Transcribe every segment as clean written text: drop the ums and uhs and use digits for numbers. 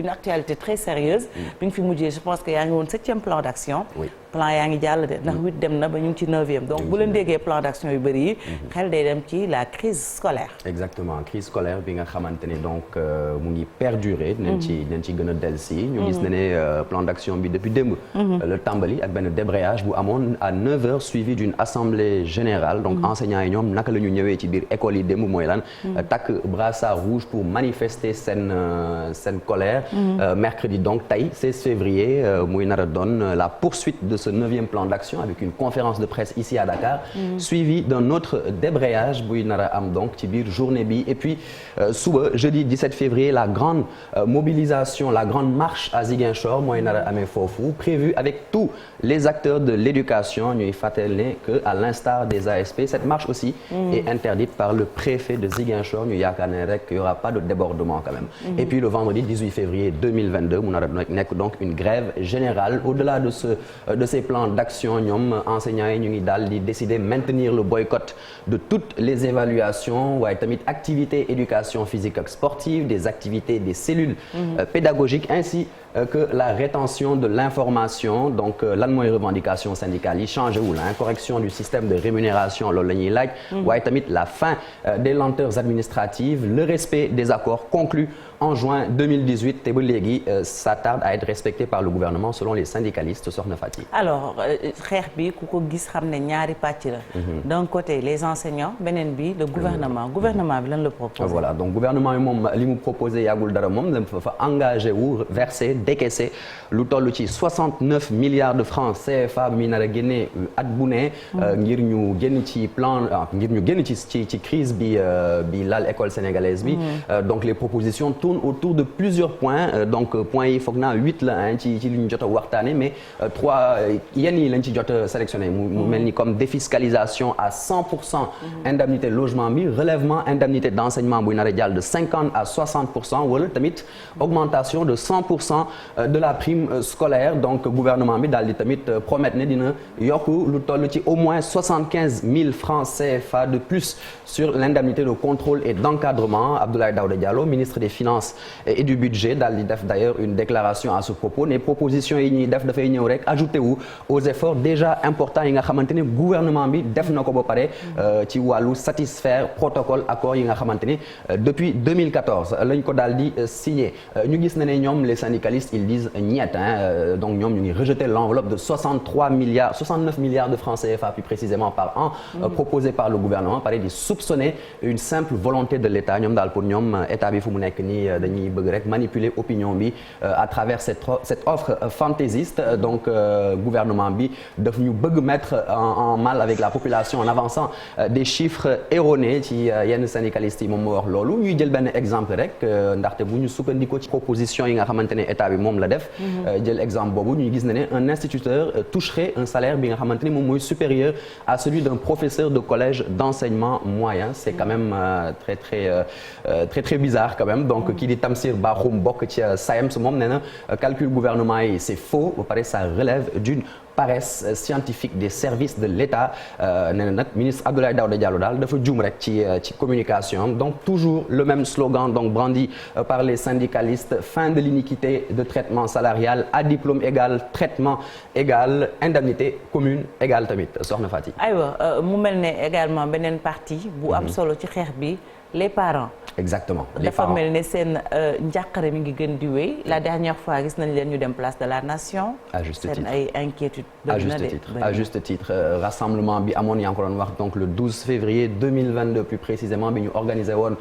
une actualité très sérieuse bi nga fi mujjee je pense que yaa ngi woon 7e plan d'action plan yaa ngi jàll de ndax 8 dem na ba ñu ngi ci 9e donc bu leen déggee plan d'action yu bëri yi xel day dem ci la crise scolaire. exactement crise scolaire bi nga xamante ni donc mu ngi perdurer dinañ ci gën a dellusi ñu gis ne plan d'action bi depuis démb le tàmbali ak benn débrayage bu amoon à 9h suivi d'une assemblée générale donc enseignants yi ñoom naka la ñu ñëwee ci biir école yi démb mooy lan takk brassard rouge pour manifester seen colère mercredi donc tey 16 février muy nar a doon la poursuite de ce 9e plan d'action avec une conférence de presse ici à Dakar suivi d'un autre débrayage buy nar a am donc ci biir journée bi et puis suba jeudi 17 février la grande mobilisation la grande marche à Ziguinchor mooy nar a amee foofu prévue avec tous les acteurs de l'éducation ñuy fàttali que à l'instar des ASP cette marche aussi est interdite par le préfet de Ziguinchor ñu yaakaar ne rek il y aura pas de débordement quand même et puis le vendredi 18 février 2022 mu nar a nekk donc une grève générale au-delà de ces plans d'action ñoom enseignants yi ñu ngi daal di décider maintenir le boycott de toutes les évaluations waaye tamit activités éducation physique ak sportive des activités des cellules pédagogiques ainsi que la rétention de l'information donc lan mooy revendication syndicale yi changé wul correction du système de rémunération loolu la ñuy laaj waaye tamit la fin des lenteurs administratives le respect des accords conclus en juin 2018 te ba léegi ça tarde à être respecté par le gouvernement selon les syndicalistes Sokhna Fati. alors xeex bi ku ko gis xam ne ñaari pàcc la. d'un côté les enseignants beneen bi le gouvernement bi lan la proposé. voilà donc gouvernement bi moom li mu proposé yàggul dara moom dafa engagé wu verser décaisser lu toll ci 69 milliards de francs CFA mi nar a génne at bu ne ngir ñu génn ci plan ngir ñu génn ci crise bi lal école sénégalaise bi donc les propositions tournent autour de plusieurs points donc points yi foog naa 8 la ci li ñu jot a waxtaane mais 3 yenn yi lañ ci jot a sélectionné mu mel ni comme défiscalisation à 100% indemnité logement bi relèvement indemnité d'enseignement buy nar a jàll de 50 à 60% wala tamit augmentation de 100% de la prime scolaire donc gouvernement bi daal di tamit promettre ne dina yokk lu toll ci au moins 75 000 francs CFA de plus sur l'indemnité de contrôle et d'encadrement Abdoulaye Daouda Diallo ministre des Finances et du budget daal di def d'ailleurs une déclaration à ce propos ne propositions yi ñuy def dafay ñëw rek ajouté wu aux efforts déjà importants yi nga xamante ne gouvernement bi def na ko ba pare ci wàllu satisfaire protocole accord yi nga xamante ne depuis 2014 lañ ko daal di signé ñu gis na ne ñoom les syndicalistes ils disent niet donc ñoom ñu ngi rejeter l'enveloppe de 69 milliards de francs CFA plus précisément par an proposé par le gouvernement pare di soupçonner une simple volonté de l'État ñoom daal pour ñoom état bi fu mu nekk nii dañuy bëgg rek manipuler opinion bi à travers cette offre fantaisiste donc gouvernement bi daf ñu bëgg mettre en mal avec la population en avançant des chiffres erronés ci yenn syndicalistes yi moom moo wax loolu ñuy jël benn exemple rek ndaxte bu ñu sukkandikoo ci proposition yi nga xamante ne état bi moom la def jël exemple boobu ñuy gis ne un instituteur toucherait un salaire bi nga xamante ne moom mooy supérieur à celui d'un professeur de collège d'enseignement moyen c'est quand même très bizarre quand même donc kii di Tamsir Bakhoum bokk ci SAEMS moom nee na calcul gouvernement yi c'est faux ba pare ça relève d'une paresse scientifique des services de l'État nee na nag ministre Abdoulaye Daouda Diallo daal dafa juum rek ci communication donc toujours le même slogan donc brandi par les syndicalistes fin de l'iniquité de traitement salarial à diplôme égal traitement égal indemnité commune égale tamit Sokhna Fati. aywa mu mel ne également beneen partie bu am solo ci xeex bi les parents. exactement dafa mel ne seen njàqare mi ngi gën di wéy la dernière fois gis nañ leen ñu dem place de la nation. à juste titre seen ay inquiétudes. à juste titre rassemblement bi amoon yaa ngi ko doon wax donc le 12 février 2022 plus précisément bi ñu organisé woon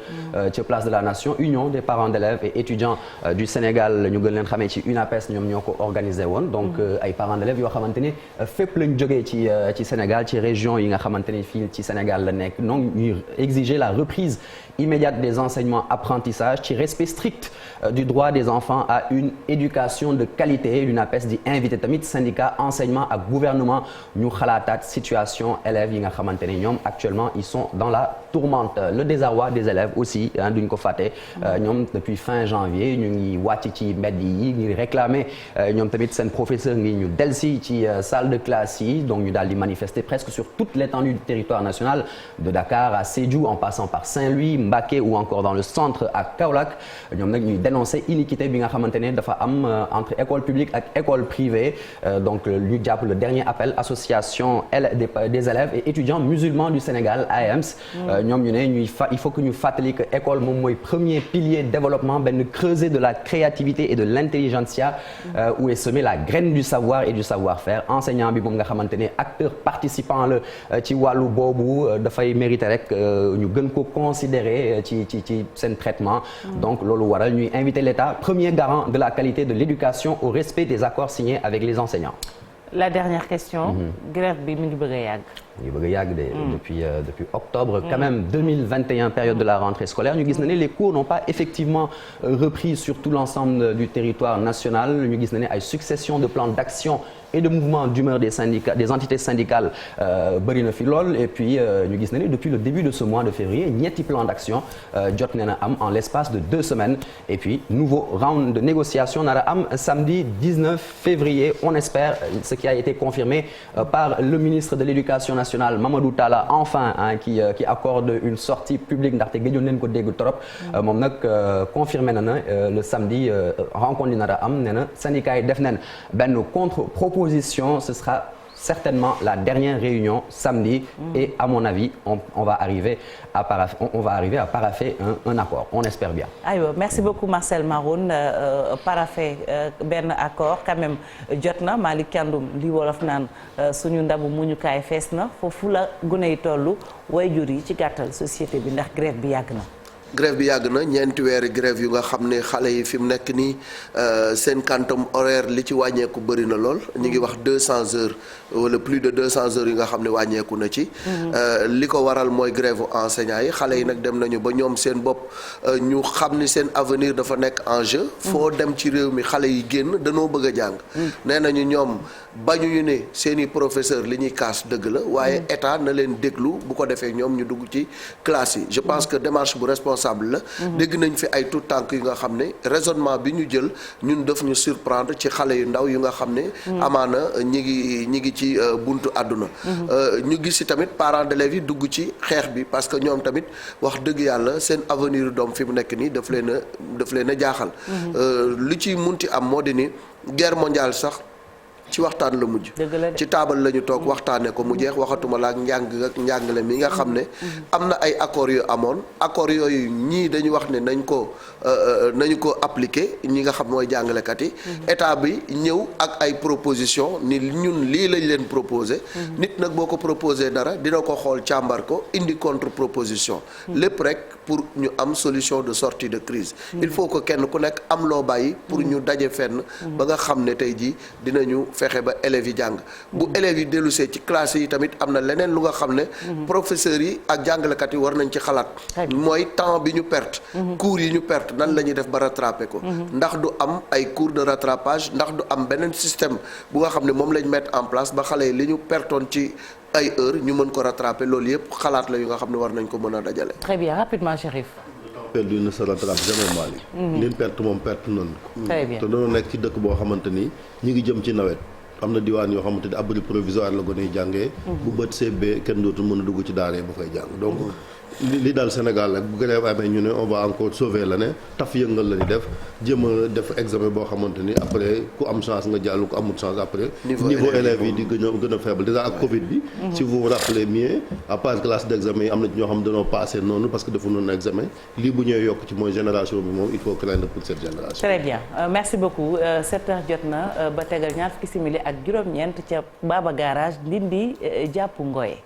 ci place de la nation union des parents d'élèves et étudiants du Sénégal ñu gën leen xamee ci UNAPES ñoom ñoo ko organisé woon donc ay parents d'élèves yoo xamante ni fépp lañ jógee ci Sénégal ci région yi nga xamante ni fii ci Sénégal la nekk donc ñuy exiger la reprise immédiate des enseignements apprentissage ci respect strict du droit des enfants à une éducation de qualité l'UNAPES di invité tamit syndicat enseignement ak gouvernement ñu xalaataat situation élèves yi nga xamante ne ñoom actuellement ils sont dans la tourmente le désarroi des élèves aussi duñ ko fàtte ñoom depuis fin janvier ñu ngi wàcc ci mbedd yi ngi réclamer ñoom tamit seen professeur ngi ñu delsi ci salle de classe yi donc ñu daal di manifester presque sur toute l'étendue du territoire national de Dakar à Sédhiou en passant par Saint-Louis Saint-Louis Mbacké ou encore dans le centre à Kaolack ñoom nag ñuy dénoncer iniquité bi nga xamante ne dafa am entre école publique ak école privée donc ñu jàpp le dernier appel association des élèves et étudiants musulmans du Sénégal AEMS ñoom ñu ne il faut que ñu fàttali que école moom mooy premier pilier développement benn creuset de la créativité et de l'intelligentsia où est semée la graine du savoir et du savoir-faire enseignant bi moom nga xamante ne acteur participant la ci wàllu boobu dafay mériter rek ñu gën ko considérer ci seen traitement donc loolu waral ñuy inviter l'État premier garant de la qualité de l'éducation au respect des accords signés avec les enseignants. La dernière question. grève bi mi ngi bëgg a yàgg. ñu bëgg a yàgg depuis octobre quand même 2021 période de la rentrée scolaire ñu gis na ne les cours n'ont pas effectivement repris sur tout l'ensemble du territoire national ñu gis na ne ay succession de plans d'action et de mouvements d'humeur des syndicats des entités syndicales bëri na fi lool et puis ñu gis na ne depuis le début de ce mois de février ñetti plan d'action jot na am en l'espace de 2 semaines et puis nouveau round de négociation nara am samedi 19 février on espère ce qui a été confirmé par le ministre de l'éducation nationale Mamadou Talla enfin qui accorde une sortie publique ndaxte gëjoon nañ ko dégg trop moom nag confirmé na le samedi rencontre di nara am nee na syndicat yi def nañ benn contre-proposition ce sera certainement la dernière réunion samedi et à mon avis on va arriver à paraffer un accord on espère bien. aywa merci beaucoup Marcel Maroun paraffer benn accord quand même jot na Malick Thiandoum li wolof naan suñu ndabu muñukaay fees na foofu la gune yi tollu waajur yi ci gàttal société bi ndax grève bi yàgg na. grève bi yàgg na ñeenti weeri grève yu nga xam ne xale yi fi mu nekk nii seen quantum horaire li ci wàññeeku bëri na lool ñu ngi wax 200 heures wala plus de 200 heures yi nga xam ne wàññeeku na ci. li ko waral mooy grève enseignants yi xale yi nag dem nañu ba ñoom seen bopp ñu xam ni seen avenir dafa nekk en jeu. foo dem ci réew mi xale yi génn danoo bëgg a jàng. nee nañu ñoom bañuñu ne seeni professeur li ñuy kaas dëgg la waaye état na leen déglu bu ko defee ñoom ñu dugg ci classe yi je pense que démarche bu responsable la. dégg nañ fi ay tout tànk yu nga xam ne raisonnement bi ñu jël ñun daf ñu surprendre ci xale yu ndaw yu nga xam ne. amaana ñi ngi ci buntu àdduna. ñu gis ci tamit parents d'élèves yi dugg ci xeex bi parce que ñoom tamit wax dëgg yàlla seen avenir doom fi mu nekk nii daf leen a jaaxal. lu ci munti am moo di ni guerre mondiale sax. ci waxtaan la mujj ci taabal la ñu toog waxtaane ko mu jeex waxatuma la ak njàngale mi nga xam ne am na ay accords yu amoon accords yooyu ñii dañu wax ne nañu ko appliquer ñi nga xam mooy jàngalekat yi état bi ñëw ak ay proposition ni ñun lii lañ leen proposé nit nag boo ko proposé dara dina ko xool càmbar ko indi contre proposition lépp rek pour ñu am solution de sortie de crise il faut que kenn ku nekk am loo bàyyi pour ñu daje fenn ba nga xam ne tey jii dinañu fexe ba élèves yi jàng bu élèves yi dellusee ci classe yi tamit am na leneen lu nga xam ne professeurs yi ak jàngalekat yi war nañ ci xalaat mooy temps bi ñu perte cours yi ñu perte nan la ñuy def ba rattraper ko ndax du am ay cours de rattrapage ndax du am beneen système bu nga xam ne moom lañ mettre en place ba xale yi li ñu pertoon ci ay heures ñu mën ko rattraper loolu yëpp xalaat la yu nga xam ne war nañ ko mën a dajale. Très bien rapidement Chérif. perdu ne se rattrape jamais Mali. liñ perte moom perte noonu. Très bien te dañoo nekk ci dëkk boo xamante ni ñu ngi jëm ci nawet. am na diwaan yoo xamante ni abri provisoire la gone yi jàngee. bu bët seebee kenn dootul mën a dugg ci daara ba fay jàng donc. li daal Sénégal rek bu grève amee ñu ne on va encore sauver l'année taf yëngal la ñu def jéem a def examen boo xamante ni après ku am chance nga jàll ku amul chance après. niveau élèves yi di gën a faible déjà ak Covid bi. si vous vous rappelez mieux à part classe d'examen yi am na ci ñoo xam dañoo passé noonu parce que defu noonu examen lii bu ñëwee yokk ci mooy génération bi moom il faut craindre pour cette génération. Très bien merci beaucoup 7 heures jot na ba tegal ñaar fukki simili ak juróom-ñeent ca Baba Garage Ndindi jàpp Ngoye.